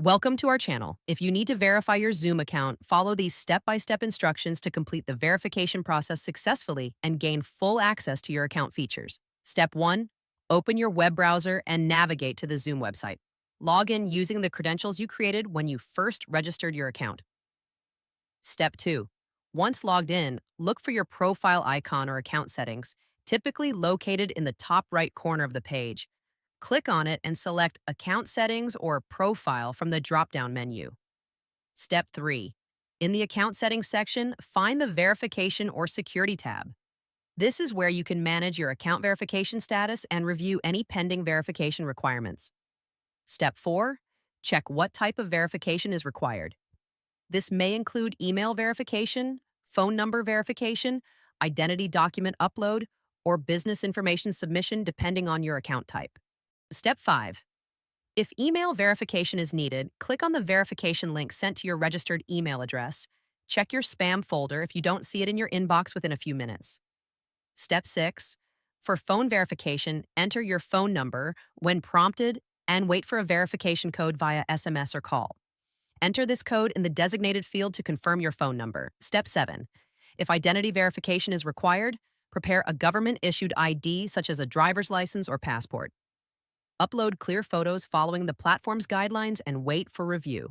Welcome to our channel. If you need to verify your Zoom account, follow these step-by-step instructions to complete the verification process successfully and gain full access to your account features. Step 1. Open your web browser and navigate to the Zoom website. Log in using the credentials you created when you first registered your account. Step 2. Once logged in, look for your profile icon or account settings, typically located in the top right corner of the page. Click on it and select Account Settings or Profile from the drop-down menu. Step 3. In the Account Settings section, find the Verification or Security tab. This is where you can manage your account verification status and review any pending verification requirements. Step 4. Check what type of verification is required. This may include email verification, phone number verification, identity document upload, or business information submission depending on your account type. Step 5. If email verification is needed, click on the verification link sent to your registered email address. Check your spam folder if you don't see it in your inbox within a few minutes. Step 6. For phone verification, enter your phone number when prompted and wait for a verification code via SMS or call. Enter this code in the designated field to confirm your phone number. Step 7. If identity verification is required, prepare a government-issued ID such as a driver's license or passport. Upload clear photos following the platform's guidelines and wait for review.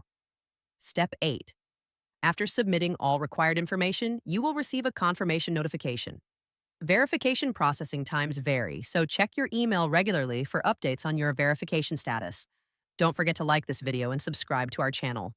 Step 8. After submitting all required information, you will receive a confirmation notification. Verification processing times vary, so check your email regularly for updates on your verification status. Don't forget to like this video and subscribe to our channel.